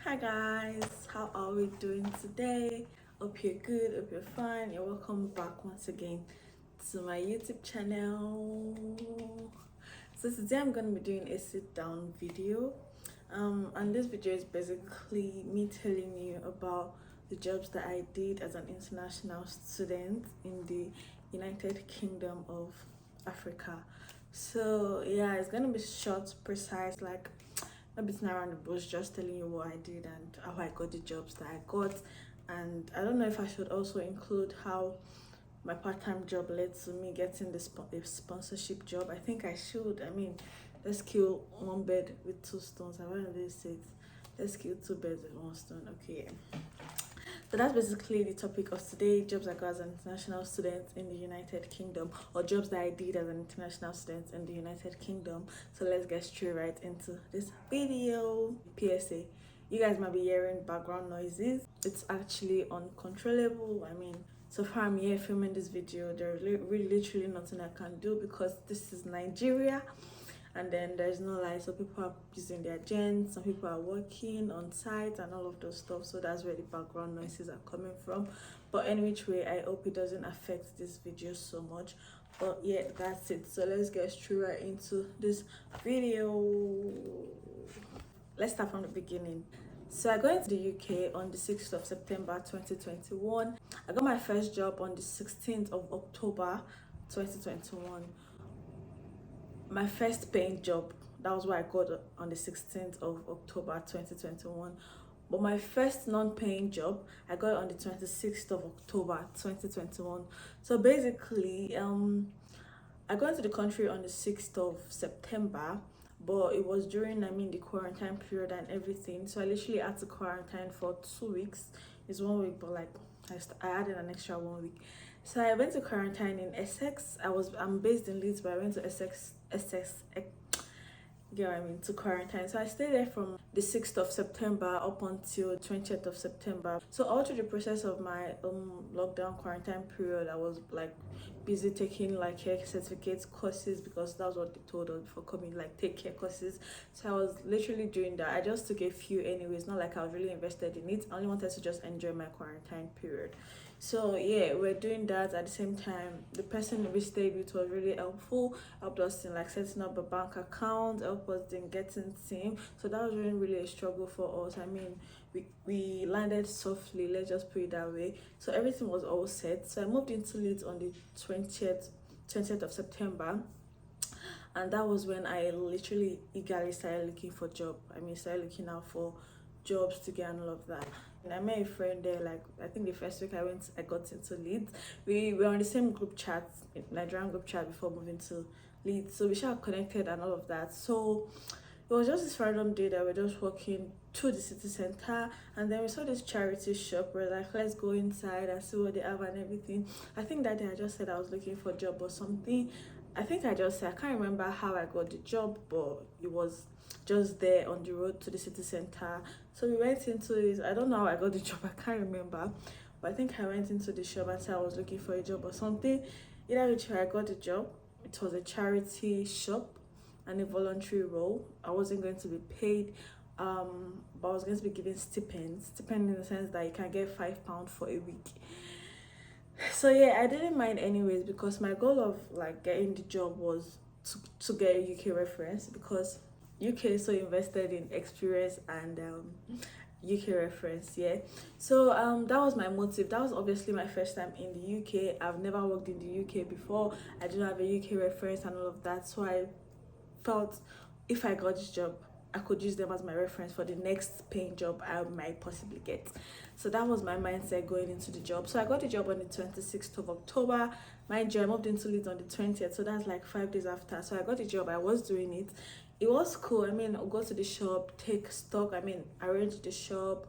Hi guys, how are we doing today? Hope you're good, hope you're fine. You're welcome back once again to my YouTube channel. So today I'm gonna be doing a sit down video. And this video is basically me telling you about the jobs that I did as an international student in the United Kingdom of Africa. So yeah, it's gonna be short, precise, like not beating around the bush, just telling you what I did and how I got the jobs that I got. And I don't know if I should also include how my part-time job led to me getting the sponsorship job. I think I should. I mean, let's kill one bird with two stones. I want to say it. Let's kill two birds with one stone. Okay. So that's basically the topic of today, jobs I got as an international student in the United Kingdom, or jobs that I did as an international student in the United Kingdom. So let's get straight right into this video. PSA, you guys might be hearing background noises. It's actually uncontrollable. I mean, so far I'm here filming this video. There's really literally nothing I can do because this is Nigeria and then there's no light, so people are using their gens, some people are working on site and all of those stuff, so that's where the background noises are coming from. But any which way, I hope it doesn't affect this video so much. But yeah, that's it. So let's get straight right into this video. Let's start from the beginning. So I got into the UK on the 6th of September 2021. I got my first job on the 16th of October 2021. My first paying job, that was what I got on the 16th of October 2021. But my first non-paying job, I got on the 26th of October 2021. So basically, I got into the country on the 6th of September, but it was during, the quarantine period and everything. So I literally had to quarantine for 2 weeks. It's 1 week, but like I added an extra 1 week. So I went to quarantine in Essex. I'm based in Leeds, but I went to Essex, you know what I mean, to quarantine. So I stayed there from the 6th of September up until 20th of September. So all through the process of my lockdown quarantine period, I was like busy taking like care certificates courses, because that was what they told us before coming, like take care courses. So I was literally doing that. I just took a few anyways, not like I was really invested in it. I only wanted to just enjoy my quarantine period. So yeah, we're doing that. At the same time, the person we stayed with was really helpful, helped us in like setting up a bank account, helped us in getting SIM. So that was really a struggle for us. I mean, we landed softly, let's just put it that way. So everything was all set. So I moved into Leeds on the 20th of September, and that was when I literally eagerly started looking for job. Started looking out for jobs to get and all of that. And I met a friend there, like I think the first week I got into Leeds. We were on the same group chat, Nigerian group chat, before moving to Leeds. So we started connected and all of that. So it was just this random day that we're just walking to the city center, and then we saw this charity shop. We're like, let's go inside and see what they have and everything. I think that day I just said I was looking for a job or something. I think I just said, I can't remember how I got the job, but it was just there on the road to the city center. So we went into it. I don't know how I got the job, I can't remember, but I think I went into the shop and said I was looking for a job or something. Either which way, I got the job. It was a charity shop and a voluntary role. I wasn't going to be paid, but I was going to be given stipend in the sense that you can get £5 for a week. So yeah, I didn't mind anyways, because my goal of like getting the job was to get a UK reference, because UK is so invested in experience and UK reference. Yeah, so that was my motive. That was obviously my first time in the UK. I've never worked in the UK before. I didn't have a UK reference and all of that, so I felt if I got this job, I could use them as my reference for the next paying job I might possibly get. So that was my mindset going into the job. So I got the job on the 26th of October. Mind you, I moved into Leeds on the 20th, so that's like 5 days after. So I got the job, I was doing it. It was cool. I'll go to the shop, take stock, arrange the shop,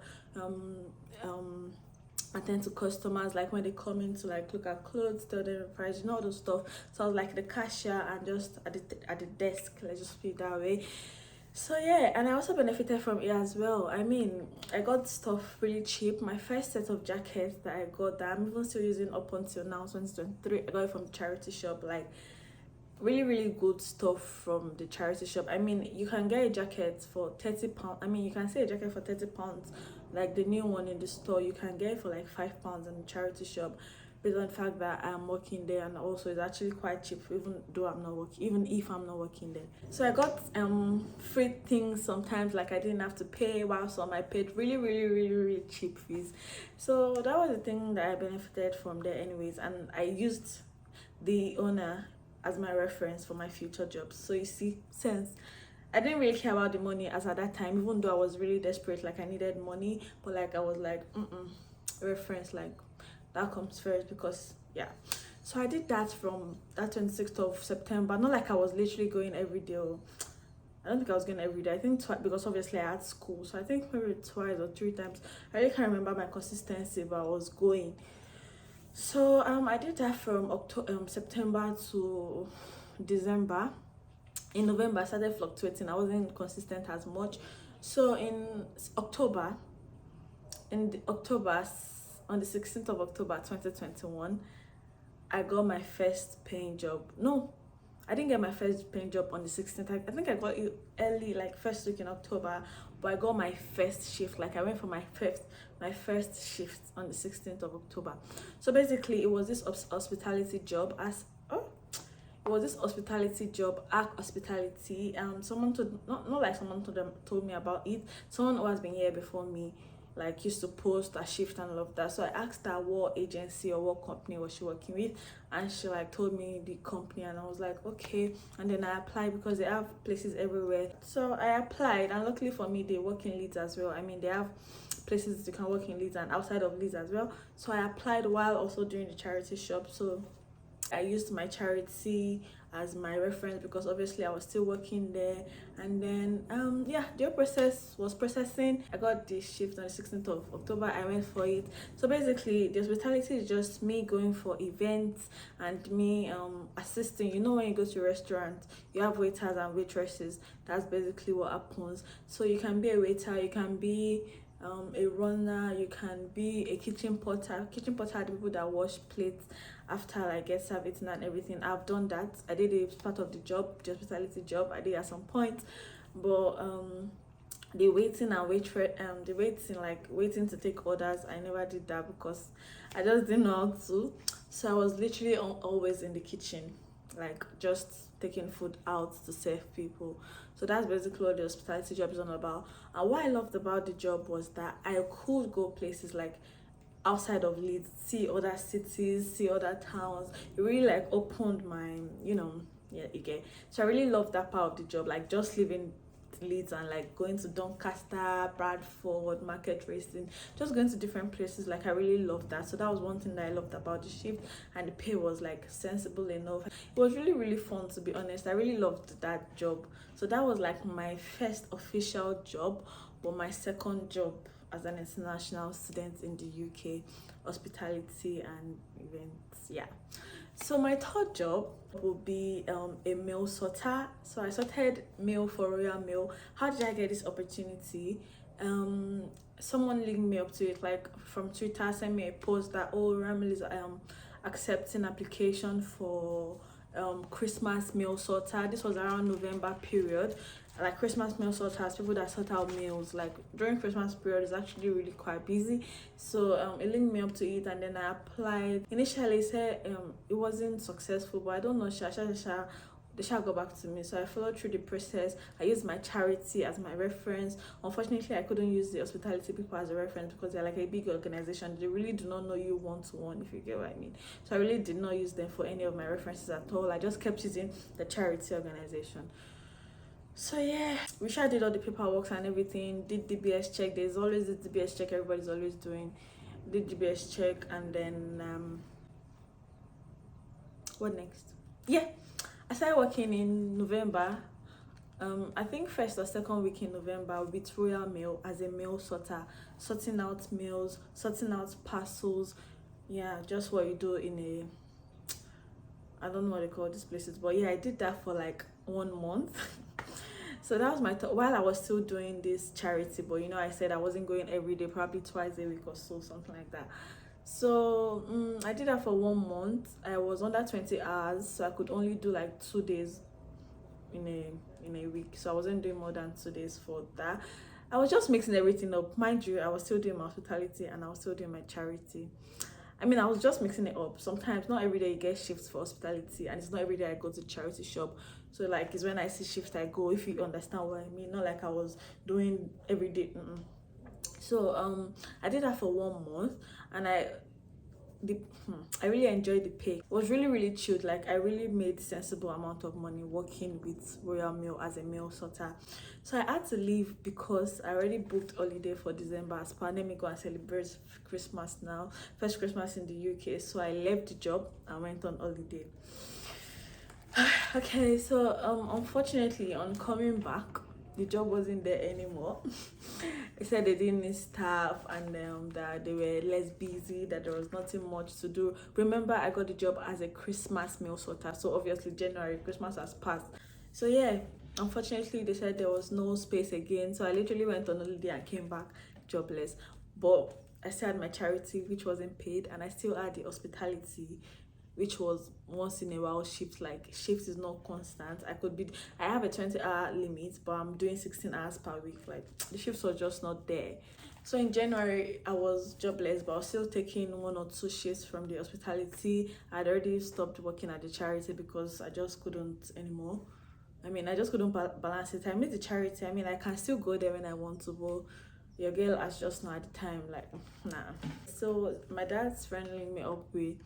attend to customers, like when they come in to like look at clothes, tell them the price, all those stuff. So I was like the cashier and just at the desk, let's just put it that way. So yeah, and I also benefited from it as well. I got stuff really cheap. My first set of jackets that I got, that I'm even still using up until now, 2023, I got it from the charity shop. Like really really good stuff from the charity shop. I mean, you can get a jacket for 30 pounds. I mean, you can see a jacket for 30 pounds, like the new one in the store. You can get it for like 5 pounds in the charity shop, based on the fact that I'm working there, and also it's actually quite cheap even though I'm not working, even if I'm not working there. So I got free things sometimes, like I didn't have to pay, while some I paid really really cheap fees. So that was the thing that I benefited from there anyways, and I used the owner as my reference for my future jobs. So you see, since I didn't really care about the money as at that time, even though I was really desperate, like I needed money, but like I was like, reference, like that comes first, because yeah. So I did that from that 26th of September. Not like I was literally going every day. I don't think I was going every day. I think twice, because obviously I had school. So I think maybe twice or 3 times. I really can't remember my consistency, but I was going. So I did that from September to December. In November I started fluctuating. I wasn't consistent as much. So in October, on the 16th of October 2021, I got my first paying job. No, I didn't get my first paying job on the 16th. I think I got it early, like first week in October, but I got my first shift. Like I went for my first shift on the 16th of October. So basically it was this hospitality job as it was this hospitality job, Arc Hospitality. Someone told, not like someone told me about it. Someone who has been here before me, like, used to post a shift and all of that. So I asked her what agency or what company was she working with, and she like told me the company, and I was like, okay. And then I applied because they have places everywhere. So I applied, and luckily for me, they work in Leeds as well. I mean, they have places you can work in Leeds and outside of Leeds as well. So I applied while also doing the charity shop. So I used my charity as my reference, because obviously I was still working there. And then yeah, the whole process was processing. I got the shift on the 16th of October. I went for it. So basically the hospitality is just me going for events and me assisting. You know, when you go to a restaurant, you have waiters and waitresses. That's basically what happens. So you can be a waiter, you can be a runner, you can be a kitchen porter. Kitchen porter are the people that wash plates after like get served and everything. I've done that. I did it as part of the job, the hospitality job. I did at some point. But the waiting and waiting to take orders, I never did that because I just didn't know how to. So I was literally always in the kitchen, like just taking food out to serve people. So that's basically what the hospitality job is all about. And what I loved about the job was that I could go places like outside of Leeds, see other cities, see other towns. It really like opened my, yeah, okay. So I really loved that part of the job, like just living Leeds and like going to Doncaster, Bradford, Market Racing, just going to different places. Like I really loved that. So that was one thing that I loved about the shift, and the pay was like sensible enough. It was really really fun, to be honest. I really loved that job. So that was like my first official job, but my second job as an international student in the UK, hospitality and events. Yeah. So my third job will be a mail sorter. So I sorted mail for Royal Mail. How did I get this opportunity? Someone linked me up to it, like from Twitter, sent me a post that, oh, Royal Mail is accepting application for Christmas mail sorter. This was around November period. Like Christmas mail sorters, people that sort out mails, like during Christmas period is actually really quite busy. So it linked me up to it, and then I applied. Initially it said it wasn't successful, but I don't know, they shall go back to me. So I followed through the process. I used my charity as my reference. Unfortunately, I couldn't use the hospitality people as a reference because they're like a big organization. They really do not know you one-to-one, if you get what I mean. So I really did not use them for any of my references at all. I just kept using the charity organization. So yeah, we sure did all the paperwork and everything, did DBS check. There's always this DBS check everybody's always doing. Did DBS check, and then what next? Yeah, I started working in November. I think first or second week in November with Royal Mail as a mail sorter, sorting out mails, sorting out parcels. Yeah, just what you do in I don't know what they call these places, but yeah, I did that for like 1 month. So that was my while I was still doing this charity. But I said I wasn't going every day, probably twice a week or so, something like that. So I did that for 1 month. I was under 20 hours, so I could only do like 2 days in a week. So I wasn't doing more than 2 days for that. I was just mixing everything up. Mind you, I was still doing my hospitality and I was still doing my charity. I mean, I was just mixing it up. Sometimes, not every day you get shifts for hospitality, and it's not every day I go to charity shop. So, like, it's when I see shifts I go, if you understand what I mean. Not like I was doing every day. So, I did that for 1 month, and the I really enjoyed the pay. It was really really chilled. Like I really made sensible amount of money working with Royal Mail as a mail sorter. So I had to leave because I already booked holiday for December as pandemic go and celebrate Christmas now. First Christmas in the UK. So I left the job and went on holiday. Okay, so unfortunately on coming back the job wasn't there anymore. They said they didn't need staff and that they were less busy, that there was nothing much to do. Remember, I got the job as a Christmas meal sorter, so obviously January, Christmas has passed. So yeah, unfortunately they said there was no space again. So I literally went on holiday and came back jobless. But I still had my charity, which wasn't paid, and I still had the hospitality, which was once in a while shift. Like shift is not constant. I have a 20-hour limit, but I'm doing 16 hours per week. Like the shifts were just not there. So in January I was jobless, but I was still taking 1 or 2 shifts from the hospitality. I'd already stopped working at the charity because I just couldn't anymore. I mean, I just couldn't balance it. I made the charity. I mean, I can still go there when I want to, but your girl has just not at the time, like, nah. So my dad's friendly me up with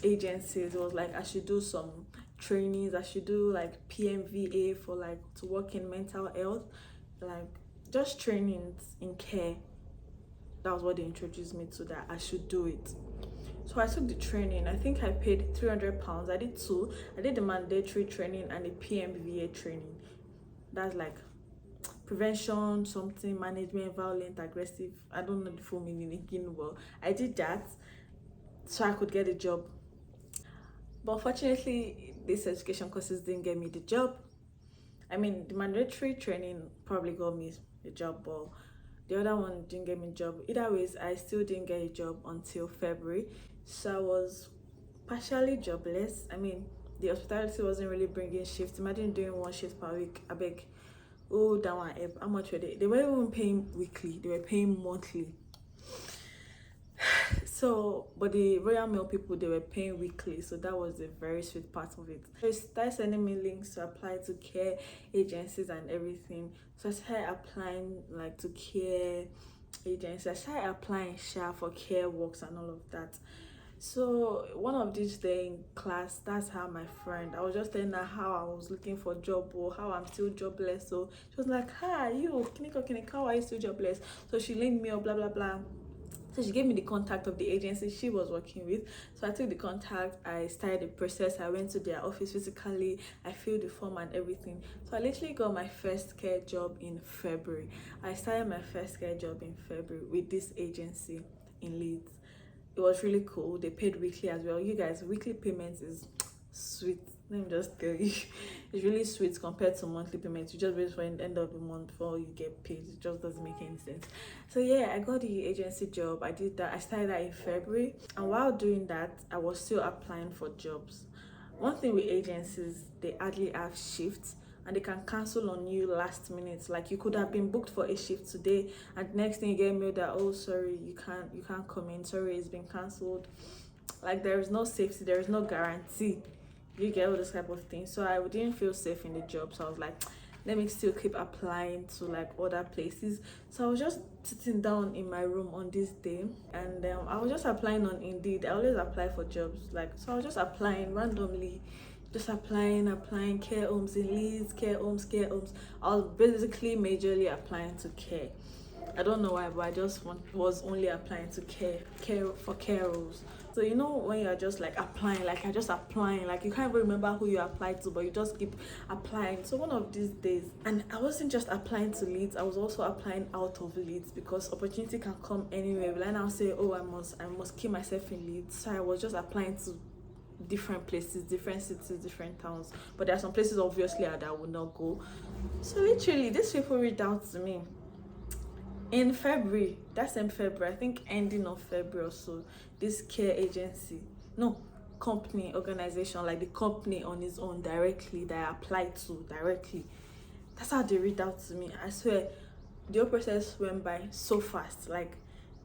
agencies. It was like I should do some trainings, I should do like PMVA for like to work in mental health, like just trainings in care. That was what they introduced me to, that I should do it. So I took the training. I think I paid £300. I did two. I did the mandatory training and the PMVA training. That's like prevention something, management violent aggressive, I don't know the full meaning again. Well, I did that so I could get a job. But unfortunately, these education courses didn't get me the job. I mean, the mandatory training probably got me the job, but the other one didn't get me a job. Either ways, I still didn't get a job until February. So I was partially jobless. I mean, the hospitality wasn't really bringing shifts. Imagine doing 1 shift per week. I beg. Oh, that one. How much were they? They weren't even paying weekly. They were paying monthly. So, but the Royal Mail people, they were paying weekly, so that was a very sweet part of it. They started sending me links to apply to care agencies and everything. So I started applying like to care agencies. I started applying for care works and all of that. So one of these day in class, that's how my friend, I was just telling her how I was looking for a job or how I'm still jobless. So she was like, hi, you, Kiniko, how are you still jobless? So she linked me up, blah blah blah. So she gave me the contact of the agency she was working with. So I took the contact, I started the process, I went to their office physically, I filled the form and everything. So I literally got my first care job in February. I started my first care job in February with this agency in Leeds. It was really cool. They paid weekly as well. You guys, weekly payments is sweet. Let me just tell you, it's really sweet compared to monthly payments. You just wait for the end of the month before you get paid. It just doesn't make any sense. So yeah, I got the agency job. I did that. I started that in February, and while doing that, I was still applying for jobs. One thing with agencies, they hardly have shifts, and they can cancel on you last minute. Like you could have been booked for a shift today, and next thing you get mail that, oh sorry, you can't come in. Sorry, it's been cancelled. Like there is no safety, there is no guarantee. You get all this type of thing. So I didn't feel safe in the job. So I was like, let me still keep applying to like other places. So I was just sitting down in my room on this day, and I was just applying on Indeed. I always apply for jobs, like, so I was just applying randomly, just applying care homes in Leeds, care homes. I was basically majorly applying to care. I don't know why, but I just was only applying to care roles. So you know when you're just like applying, like you're just applying, like you can't even remember who you applied to, but you just keep applying. So one of these days, and I wasn't just applying to Leeds, I was also applying out of Leeds because opportunity can come anywhere. Will I now say, oh, I must keep myself in Leeds? So I was just applying to different places, different cities, different towns. But there are some places obviously that I would not go. So literally, these people reached out to me. in February, that same February, I think ending of February or so, this care agency, no, company, organization, like the company on its own directly that I applied to directly, that's how they read out to me. I swear, the whole process went by so fast. Like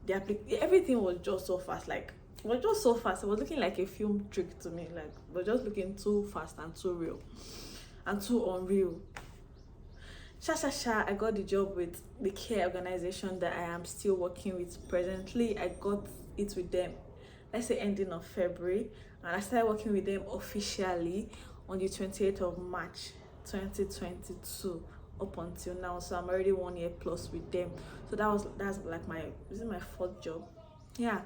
everything was just so fast. Like it was just so fast. It was looking like a film trick to me. Like it was just looking too fast and too real and too unreal. I got the job with the care organization that I am still working with presently. I got it with them, let's say ending of February, and I started working with them officially on the 28th of March 2022 up until now. So I'm already 1 year plus with them. So that's like my fourth job. Yeah,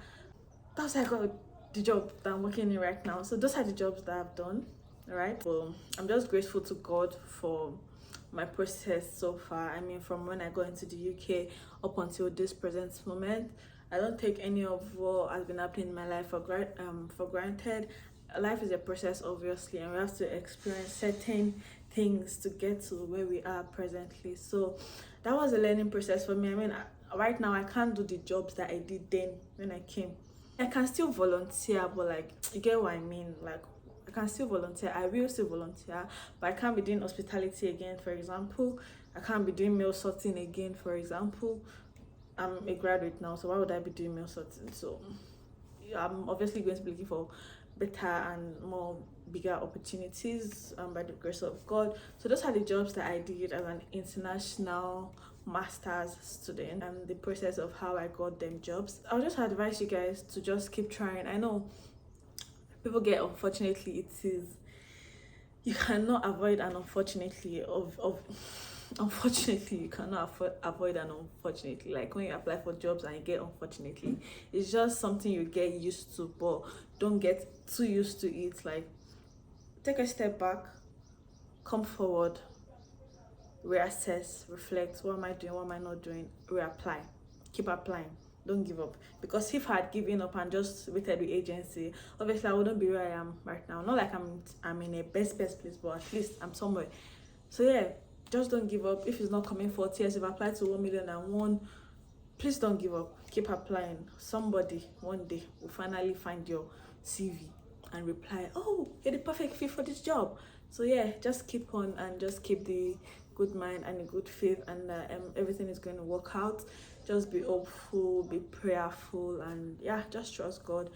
that's how I got the job that I'm working in right now. So those are the jobs that I've done. All right. Well, I'm just grateful to God for my process so far. I mean, from when I got into the UK up until this present moment, I don't take any of what has been happening in my life for granted. Life is a process, obviously, and we have to experience certain things to get to where we are presently. So that was a learning process for me. I mean, right now I can't do the jobs that I did then when I came. I can still volunteer, but like, you get what I mean? Like, I can still volunteer. I will still volunteer, but I can't be doing hospitality again, for example. I can't be doing mail sorting again, for example. I'm a graduate now, so why would I be doing mail sorting? So I'm obviously going to be looking for better and more bigger opportunities by the grace of God. So those are the jobs that I did as an international master's student and the process of how I got them jobs. I'll just advise you guys to just keep trying. I know people get, unfortunately, it is, you cannot avoid an unfortunately of unfortunately you cannot avoid an unfortunately. Like when you apply for jobs and you get unfortunately, it's just something you get used to, but don't get too used to it. Like, take a step back, come forward, reassess, reflect. What am I doing? What am I not doing? Reapply. Keep applying. Don't give up. Because if I had given up and just waited with agency, obviously I wouldn't be where I am right now. Not like I'm in a best place, but at least I'm somewhere. So yeah, just don't give up. If it's not coming for tears, if applied to 1,000,001, please don't give up. Keep applying. Somebody one day will finally find your CV and reply, oh, you're the perfect fit for this job. So yeah, just keep on and just keep the good mind and the good faith, and everything is going to work out. Just be hopeful, be prayerful, and yeah, just trust God.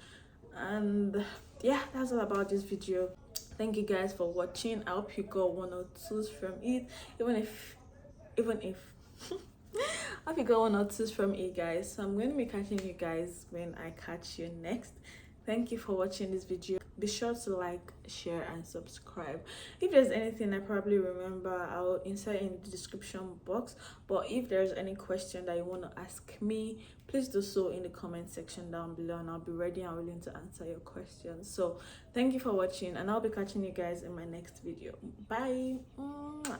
And yeah, that's all about this video. Thank you guys for watching. I hope you got one or two from it, even if I hope you got one or two from it, guys. So I'm going to be catching you guys when I catch you next. Thank you for watching this video. Be sure to like, share, and subscribe. If there's anything I probably remember, I'll insert in the description box. But if there's any question that you want to ask me, please do so in the comment section down below, and I'll be ready and willing to answer your questions. So thank you for watching, and I'll be catching you guys in my next video. Bye. Mwah.